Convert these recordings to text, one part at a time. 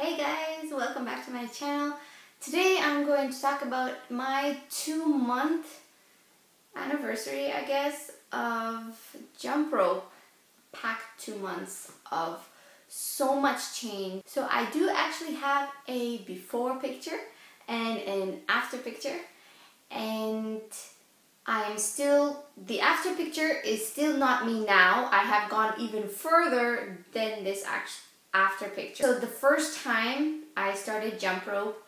Hey guys, welcome back to my channel. Today I'm going to talk about my 2-month anniversary, I guess, of jump rope. Packed 2 months of so much change. So I do actually have a before picture and an after picture, and the after picture is still not me now. I have gone even further than this after picture. So the first time I started jump rope,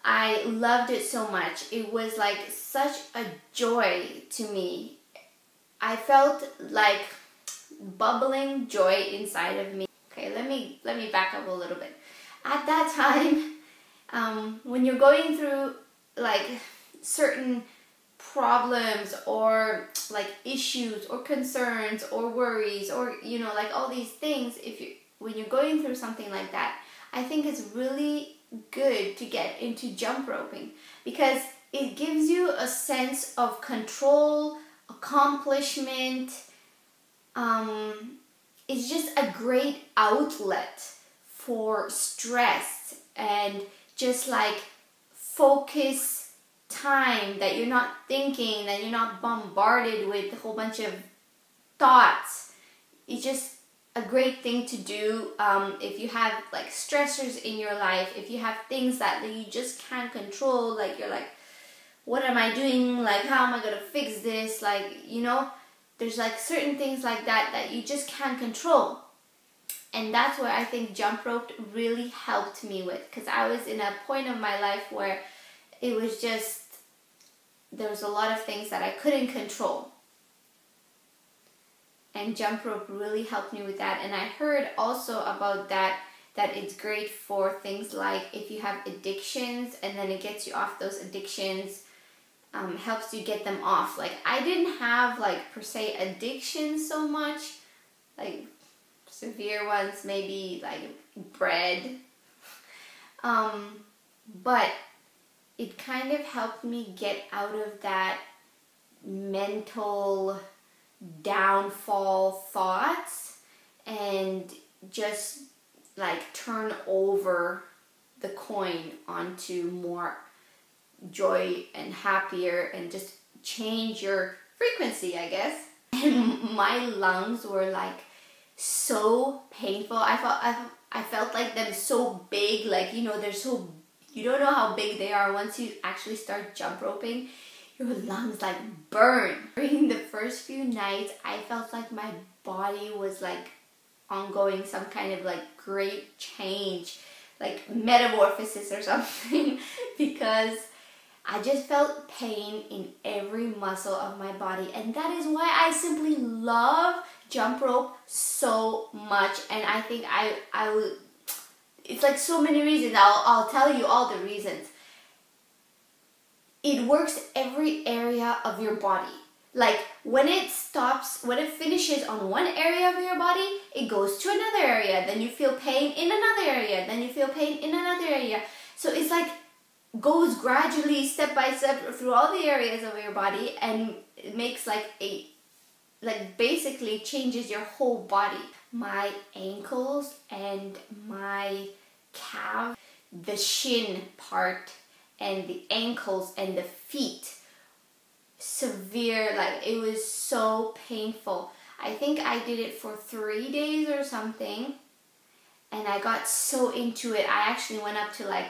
I loved it so much. It was like such a joy to me. I felt like bubbling joy inside of me. Okay, let me back up a little bit. At that time, when you're going through like certain problems or like issues or concerns or worries or like all these things, when you're going through something like that, I think it's really good to get into jump roping because it gives you a sense of control, accomplishment. It's just a great outlet for stress and just like focus time, that you're not thinking, that you're not bombarded with a whole bunch of thoughts. It's just a great thing to do if you have like stressors in your life, if you have things that you just can't control, like you're like, what am I doing? Like, how am I gonna fix this? Like, there's like certain things like that you just can't control. And that's where I think jump rope really helped me with, because I was in a point of my life where it was just, there was a lot of things that I couldn't control. And jump rope really helped me with that. And I heard also about that it's great for things like if you have addictions, and then it gets you off those addictions, helps you get them off. Like, I didn't have like per se addictions so much, like severe ones, maybe like bread, but it kind of helped me get out of that mental downfall thoughts and just like turn over the coin onto more joy and happier, and just change your frequency, I guess. And my lungs were like so painful. I felt like them so big, like they're so, you don't know how big they are once you actually start jump roping. Your lungs like burn. During the first few nights, I felt like my body was like ongoing some kind of like great change, like metamorphosis or something, because I just felt pain in every muscle of my body. And that is why I simply love jump rope so much. And I think I will, it's like so many reasons. I'll tell you all the reasons. It works every area of your body. Like when it finishes on one area of your body, it goes to another area. Then you feel pain in another area. Then you feel pain in another area. So it's like goes gradually, step by step, through all the areas of your body, and it makes basically changes your whole body. My ankles and my calf, the shin part, and the ankles and the feet, severe, like it was so painful. I think I did it for 3 days or something, and I got so into it. I actually went up to like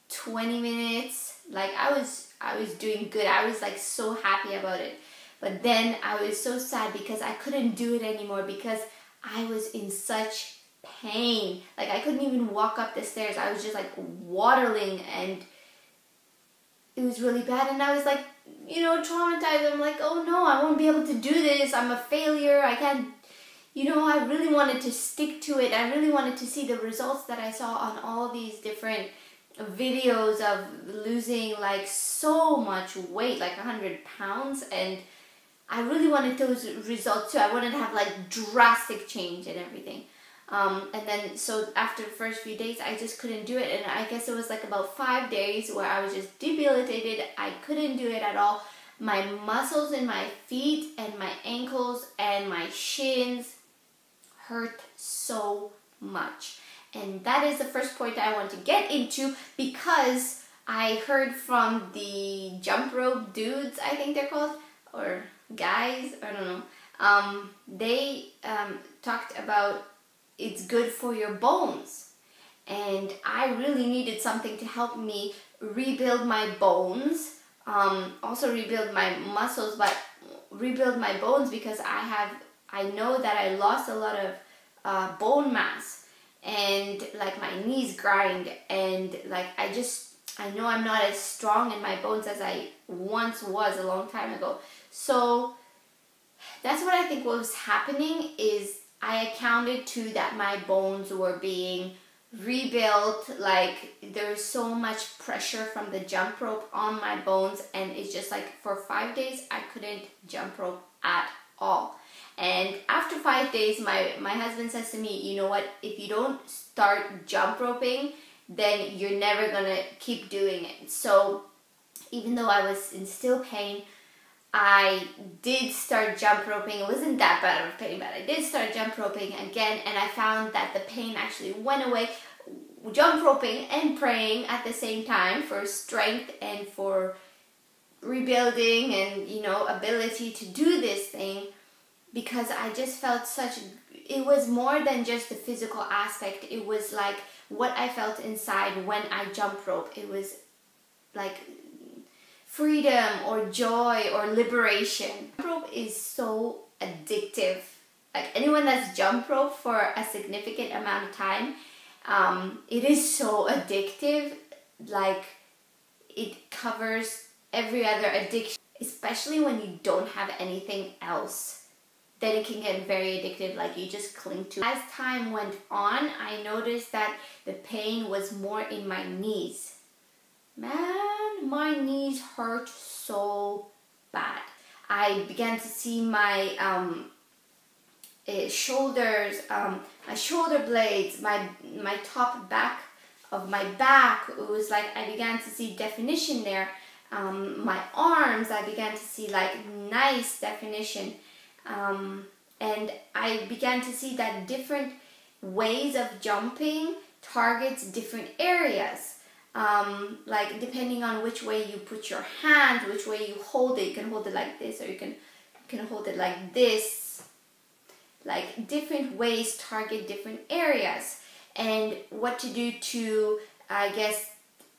20 minutes. Like I was doing good. I was like so happy about it. But then I was so sad because I couldn't do it anymore because I was in such pain. Like I couldn't even walk up the stairs. I was just like waddling, and it was really bad. And I was like, traumatized. I'm like, oh no, I won't be able to do this. I'm a failure. I can't, I really wanted to stick to it. I really wanted to see the results that I saw on all these different videos of losing like so much weight, like 100 pounds. And I really wanted those results too. I wanted to have like drastic change and everything. And then, so after the first few days, I just couldn't do it. And I guess it was like about 5 days where I was just debilitated. I couldn't do it at all. My muscles in my feet and my ankles and my shins hurt so much. And that is the first point I want to get into, because I heard from the jump rope dudes, I think they're called, or guys, I don't know. They talked about it's good for your bones. And I really needed something to help me rebuild my bones, also rebuild my muscles, but rebuild my bones, because I know that I lost a lot of bone mass, and like my knees grind, and like I know I'm not as strong in my bones as I once was a long time ago. So that's what I think was happening, is I accounted to that my bones were being rebuilt. Like there's so much pressure from the jump rope on my bones, and it's just like for 5 days I couldn't jump rope at all. And after 5 days, my husband says to me, you know what, if you don't start jump roping, then you're never gonna keep doing it. So even though I was in still pain, I did start jump roping. It wasn't that bad of a pain, but I did start jump roping again, and I found that the pain actually went away. Jump roping and praying at the same time for strength and for rebuilding and, you know, ability to do this thing, because I just felt it was more than just the physical aspect. It was like what I felt inside when I jump rope. It was like freedom or joy or liberation. Jump rope is so addictive. Like anyone that's jump rope for a significant amount of time, it is so addictive. Like it covers every other addiction, especially when you don't have anything else. Then it can get very addictive, like you just cling to. As time went on, I noticed that the pain was more in my knees. Man, my knees hurt so bad. I began to see my shoulders, my shoulder blades, my top back of my back. It was like I began to see definition there. My arms, I began to see like nice definition. And I began to see that different ways of jumping targets different areas. Like depending on which way you put your hand, which way you hold it. You can hold it like this, or you can hold it like this. Like different ways target different areas. And what to do to, I guess,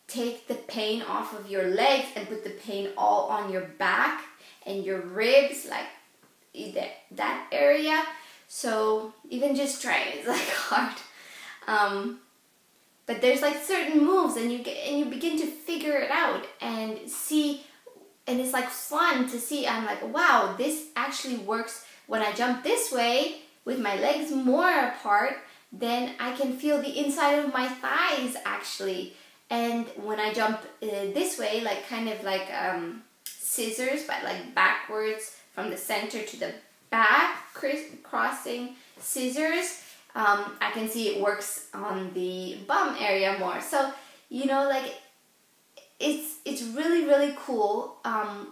take the pain off of your legs and put the pain all on your back and your ribs, like that area. So even just trying is like hard. But there's like certain moves, and you begin to figure it out and see, and it's like fun to see. I'm like, wow, this actually works when I jump this way with my legs more apart. Then I can feel the inside of my thighs actually. And when I jump this way, like kind of like scissors, but like backwards from the center to the back, crossing scissors, I can see it works on the bum area more. So, you know, like it's really, really cool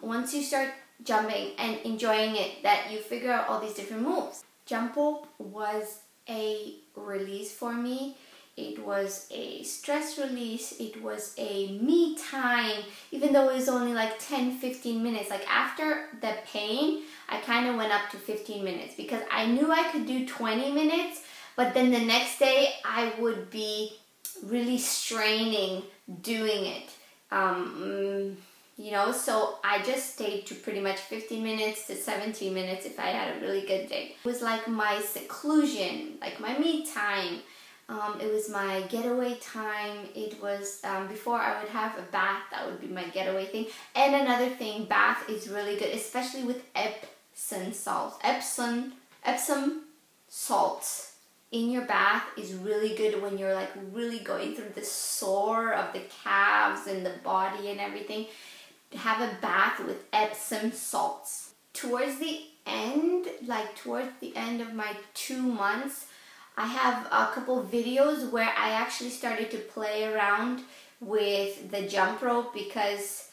once you start jumping and enjoying it, that you figure out all these different moves. Jump rope was a release for me. It was a stress release. It was a me time, even though it was only like 10-15 minutes. Like after the pain, I kind of went up to 15 minutes because I knew I could do 20 minutes, but then the next day I would be really straining doing it. You know, so I just stayed to pretty much 15 minutes to 17 minutes if I had a really good day. It was like my seclusion, like my me time. It was my getaway time. It was before I would have a bath, that would be my getaway thing. And another thing, bath is really good, especially with Epsom salts. Epsom salts in your bath is really good when you're like really going through the sore of the calves and the body and everything. Have a bath with Epsom salts. Towards the end of my 2 months, I have a couple videos where I actually started to play around with the jump rope because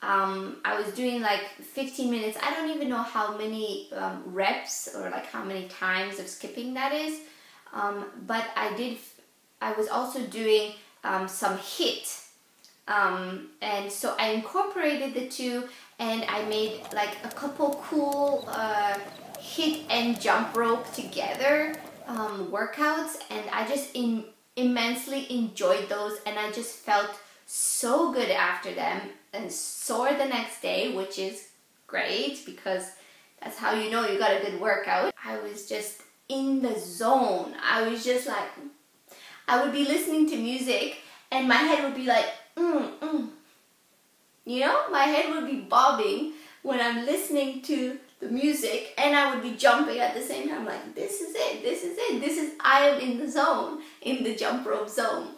I was doing like 15 minutes. I don't even know how many reps or like how many times of skipping that is, but I I was also doing some HIIT. And so I incorporated the two, and I made like a couple cool HIIT and jump rope together workouts, and I just immensely enjoyed those, and I just felt so good after them and sore the next day, which is great because that's how you know you got a good workout. I was just in the zone. I was just like, I would be listening to music and my head would be like, You know, my head would be bobbing when I'm listening to the music, and I would be jumping at the same time, like, this is it, this is it, I am in the zone, in the jump rope zone.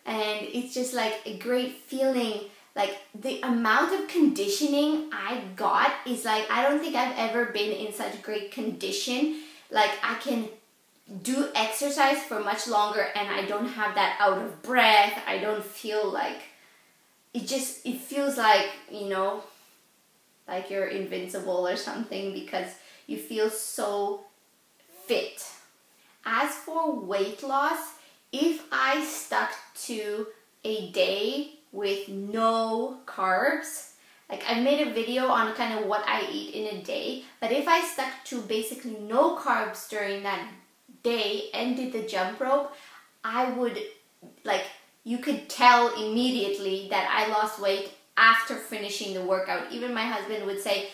And it's just like a great feeling. Like, the amount of conditioning I got is like, I don't think I've ever been in such great condition. Like, I can do exercise for much longer and I don't have that out of breath. I don't feel like, it feels like, you know, like you're invincible or something, because you feel so fit. As for weight loss, if I stuck to a day with no carbs, like I made a video on kind of what I eat in a day, but if I stuck to basically no carbs during that day and did the jump rope, I would, like, you could tell immediately that I lost weight after finishing the workout. Even my husband would say,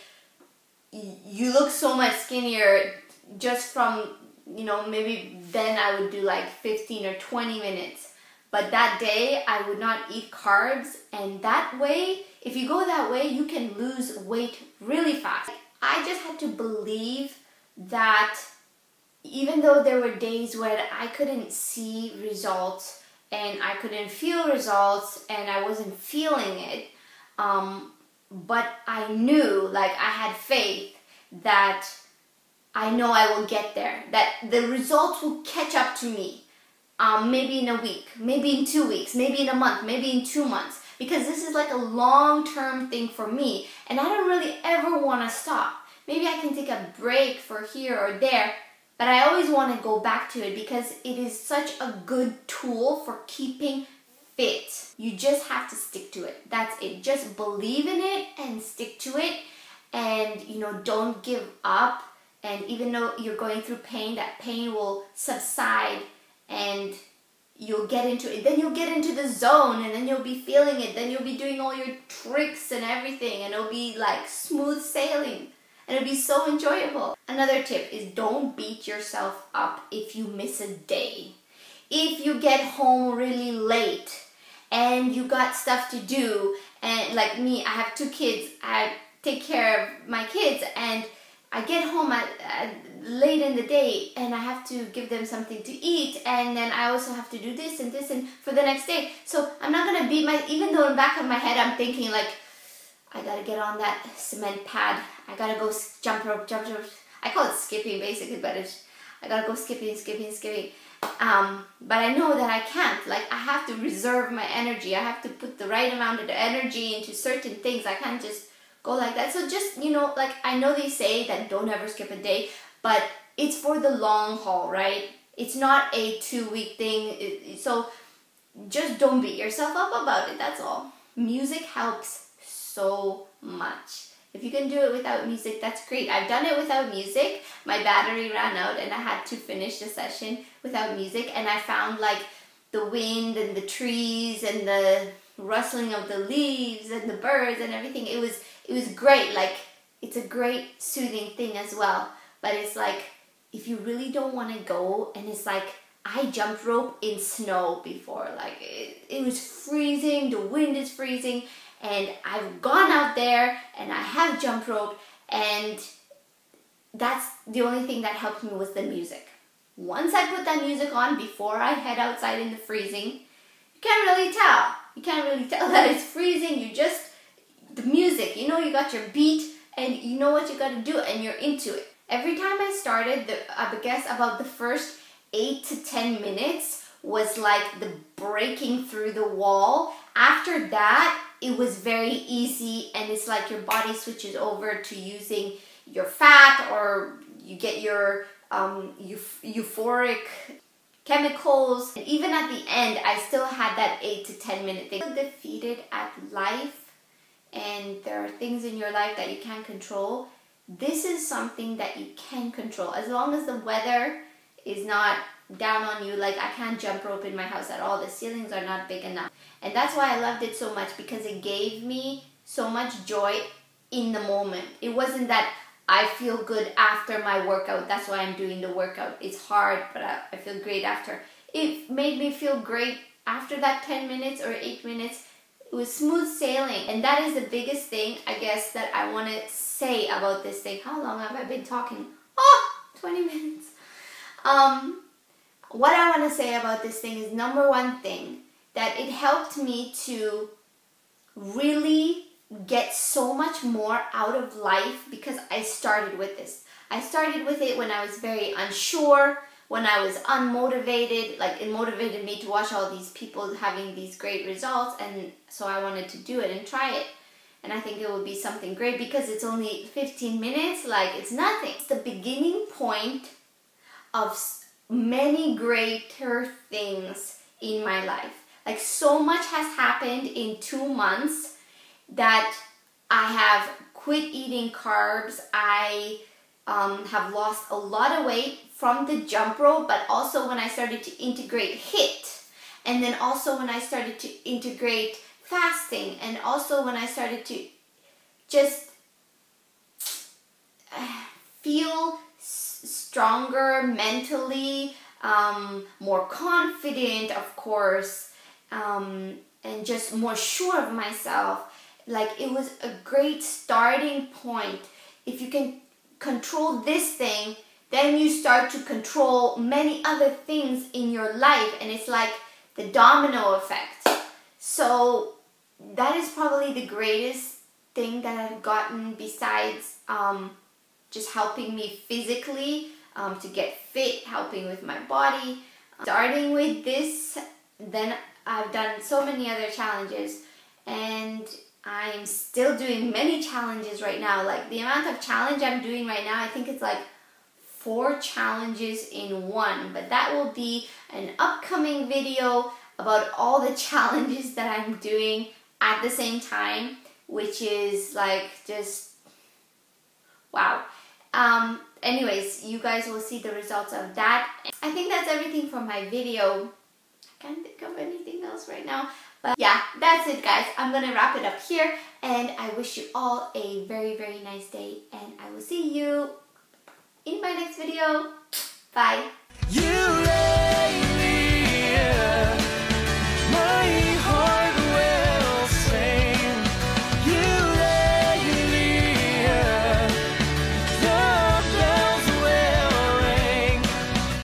you look so much skinnier just from, you know, maybe then I would do like 15 or 20 minutes. But that day I would not eat carbs, and that way, if you go that way, you can lose weight really fast. I just had to believe that even though there were days where I couldn't see results and I couldn't feel results and I wasn't feeling it, but I knew, like, I had faith that I know I will get there, that the results will catch up to me, maybe in a week, maybe in 2 weeks, maybe in a month, maybe in 2 months, because this is like a long-term thing for me, and I don't really ever want to stop. Maybe I can take a break for here or there, but I always want to go back to it because it is such a good tool for keeping fit. You just have to stick to it. That's it. Just believe in it and stick to it, and, you know, don't give up. And even though you're going through pain, that pain will subside and you'll get into it. Then you'll get into the zone, and then you'll be feeling it. Then you'll be doing all your tricks and everything, and it'll be like smooth sailing. And it'll be so enjoyable. Another tip is, don't beat yourself up if you miss a day. If you get home really late and you got stuff to do, and like me, I have 2 kids, I take care of my kids, and I get home late in the day and I have to give them something to eat, and then I also have to do this and for the next day. So I'm not gonna beat even though in the back of my head I'm thinking like, I gotta get on that cement pad, I gotta go jump rope. I call it skipping basically, but I gotta go skipping. But I know that I can't. Like, I have to reserve my energy. I have to put the right amount of energy into certain things. I can't just go like that. So just, you know, like, I know they say that don't ever skip a day, but it's for the long haul, right? It's not a 2-week thing. So just don't beat yourself up about it. That's all. Music helps so much. If you can do it without music, that's great. I've done it without music. My battery ran out and I had to finish the session without music, and I found like the wind and the trees and the rustling of the leaves and the birds and everything. It was great. Like, it's a great soothing thing as well. But it's like, if you really don't want to go, and it's like, I jumped rope in snow before. Like, it was freezing, the wind is freezing, and I've gone out there and I have jump rope, and that's the only thing that helped me was the music. Once I put that music on before I head outside in the freezing, you can't really tell. You can't really tell that it's freezing. You just, the music, you know, you got your beat and you know what you got to do and you're into it. Every time I started, I guess about the first 8 to 10 minutes was like the breaking through the wall. After that, it was very easy, and it's like your body switches over to using your fat, or you get your euphoric chemicals. And even at the end, I still had that 8 to 10 minute thing. Defeated at life, and there are things in your life that you can't control. This is something that you can control. As long as the weather is not down on you, like I can't jump rope in my house at all. The ceilings are not big enough. And that's why I loved it so much, because it gave me so much joy in the moment. It wasn't that I feel good after my workout, that's why I'm doing the workout. It's hard, but I feel great after. It made me feel great after that 10 minutes or 8 minutes. It was smooth sailing. And that is the biggest thing, I guess, that I want to say about this thing. How long have I been talking? 20 minutes. What I want to say about this thing is, number one thing, that it helped me to really get so much more out of life, because I started with this. I started with it when I was very unsure, when I was unmotivated. Like, it motivated me to watch all these people having these great results, and so I wanted to do it and try it. And I think it would be something great, because it's only 15 minutes, like it's nothing. It's the beginning point of many greater things in my life. Like, so much has happened in 2 months that I have quit eating carbs. I have lost a lot of weight from the jump rope, but also when I started to integrate HIIT, and then also when I started to integrate fasting, and also when I started to just feel stronger mentally, more confident, of course, and just more sure of myself. Like, it was a great starting point. If you can control this thing, then you start to control many other things in your life, and it's like the domino effect. So that is probably the greatest thing that I've gotten, besides just helping me physically to get fit, helping with my body. Starting with this, then I've done so many other challenges, and I'm still doing many challenges right now. Like, the amount of challenge I'm doing right now, I think it's like 4 challenges in one. But that will be an upcoming video about all the challenges that I'm doing at the same time, which is like just wow. Anyways, you guys will see the results of that. I think that's everything for my video. I can't think of anything else right now. But yeah, that's it, guys. I'm gonna wrap it up here, and I wish you all a very, very nice day, and I will see you in my next video. Bye.